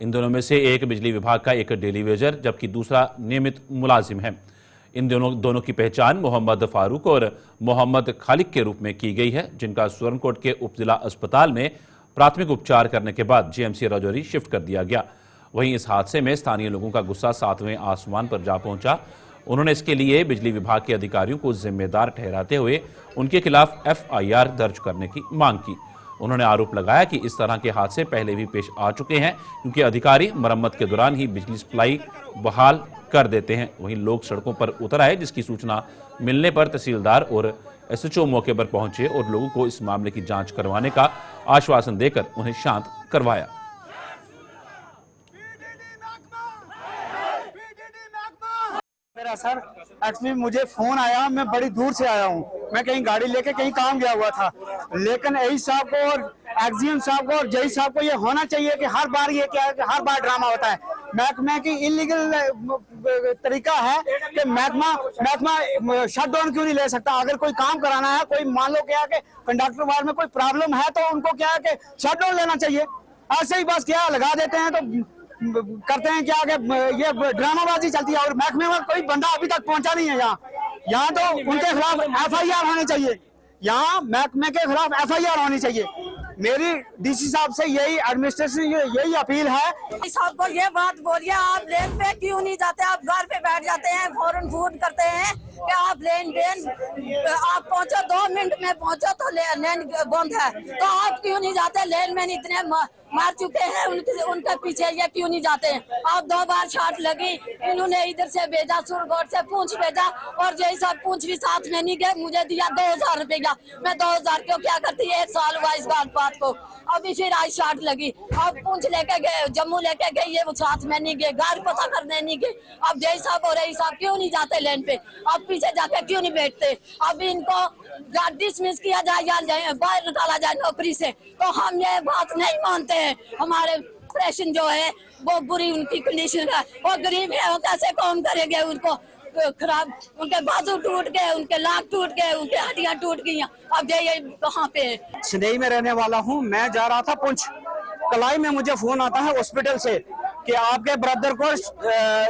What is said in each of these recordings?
इन दोनों में से एक बिजली विभाग का एक डेली वेजर जबकि दूसरा नियमित मुलाजिम है। इन दोनों की पहचान मोहम्मद फारूक और मोहम्मद खालिक के रूप में की गई है, जिनका सुरनकोट के उपजिला अस्पताल में प्राथमिक उपचार करने के बाद जीएमसी राजौरी शिफ्ट कर दिया गया। वहीं इस हादसे में स्थानीय लोगों का गुस्सा 7वें आसमान पर जा पहुंचा। उन्होंने इसके लिए बिजली विभाग के अधिकारियों को जिम्मेदार ठहराते हुए उनके खिलाफ एफआईआर दर्ज करने की मांग की। उन्होंने आरोप लगाया कि इस तरह के हादसे पहले भी पेश आ चुके हैं, क्योंकि अधिकारी मरम्मत के दौरान ही बिजली सप्लाई बहाल कर देते हैं। वहीं लोग सड़कों पर उतर आए, जिसकी सूचना मिलने पर तहसीलदार और एसएचओ मौके पर पहुंचे और लोगों को इस मामले की जांच करवाने का आश्वासन देकर उन्हें शांत करवाया। मेरा सर एक्चुअली मुझे फोन आया, मैं बड़ी दूर से आया हूँ, मैं कहीं गाड़ी लेके कहीं काम गया हुआ था, लेकिन एई साहब को और एक्जीएम साहब को और जई साहब को ये होना चाहिए कि हर बार ये क्या है कि हर बार ड्रामा होता है। महकमा की इलीगल तरीका है कि महकमा शटडाउन क्यों नहीं ले सकता। अगर कोई काम कराना है, कोई मान लो क्या है कि कंडक्टर वार्ड में कोई प्रॉब्लम है तो उनको क्या है कि शटडाउन लेना चाहिए। ऐसे ही बस क्या लगा देते हैं तो करते हैं क्या कि ये ड्रामाबाजी चलती है और महकमे में कोई बंदा अभी तक पहुंचा नहीं है। यहाँ तो उनके खिलाफ एफआईआर होनी चाहिए, यहाँ महकमे के खिलाफ एफआईआर होनी चाहिए। मेरी डीसी साहब से यही एडमिनिस्ट्रेशन यही अपील है। साहब को ये बात बोलिए, आप लेन पे क्यों नहीं जाते, आप घर पे बैठ जाते हैं, फौरन फोन करते हैं कि आप लेन आप पहुंचो, 2 मिनट में पहुंचो तो लेन बंद है, तो आप क्यों नहीं जाते। लेन में इतने मार चुके हैं, उनके पीछे ये क्यों नहीं जाते हैं। आप 2 बार छाट लगी, इन्होंने इधर से भेजा, सुरगोट से पूंछ भेजा और जैसे सब पूंछ भी साथ में नहीं गए, मुझे दिया 2000 रुपया। मैं 2000 क्यों क्या करती, 1 साल हुआ इस बात को। अभी फिर आज छाट लगी, अब पूंछ लेके गए, जम्मू लेके गए, ये वो साथ में नहीं गए, घर पता करने नहीं गए। अब जय साहब और रही साहब क्यों नहीं जाते लेन पे, अब पीछे जाके क्यों नहीं बैठते। अब इनको डिसमिस किया जाए या बाहर निकाला जाए नौकरी से, तो हम ये बात नहीं मानते हैं। हमारे ऑपरेशन जो है वो बुरी उनकी कंडीशन है, वो गरीब है, वो कैसे काम करेंगे। उनको खराब, उनके बाजू टूट गए, उनके लाख टूट गए, उनके हड्डियां टूट गई। अब ये कहाँ पे है। सनई में रहने वाला हूँ, मैं जा रहा था पुंछ, कलाई में मुझे फोन आता है हॉस्पिटल से कि आपके ब्रदर को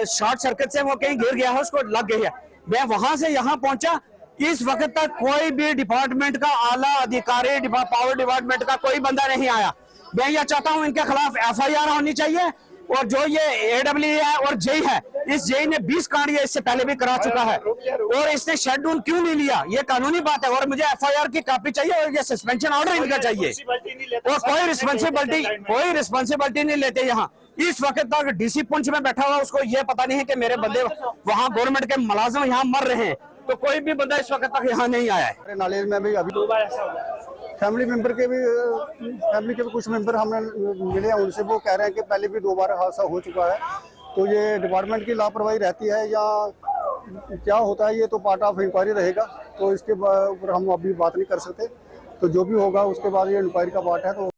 शॉर्ट सर्किट से वो कहीं गिर गया है, उसको लग गई है। मैं वहां से यहाँ पहुंचा, इस वक्त तक कोई भी डिपार्टमेंट का आला अधिकारी, पावर डिपार्टमेंट का कोई बंदा नहीं आया। मैं यह चाहता हूं इनके खिलाफ एफआईआर होनी चाहिए। और जो ये एडब्ल्यू है और जेई है, इस जेई ने 20 कांड ये इससे पहले भी करा चुका है और इसने शटडाउन क्यों नहीं लिया, ये कानूनी बात है। और मुझे एफआईआर की कॉपी चाहिए और ये सस्पेंशन ऑर्डर इनका चाहिए। और कोई रिस्पॉन्सिबिलिटी नहीं लेते। यहाँ इस वक्त तक डीसी पुंछ में बैठा हुआ, उसको ये पता नहीं है कि मेरे बंदे वहाँ गवर्नमेंट के मुलाजिम यहाँ मर रहे हैं, तो कोई भी बंदा इस वक्त तक यहाँ नहीं आया है। नॉलेज में भी अभी 2 बार ऐसा हुआ, फैमिली के भी कुछ मेंबर हमने मिले हैं, उनसे वो कह रहे हैं कि पहले भी 2 बार हादसा हो चुका है। तो ये डिपार्टमेंट की लापरवाही रहती है या क्या होता है, ये तो पार्ट ऑफ इंक्वायरी रहेगा, तो इसके ऊपर हम अभी बात नहीं कर सकते। तो जो भी होगा उसके बाद ये इंक्वायरी का पार्ट है। तो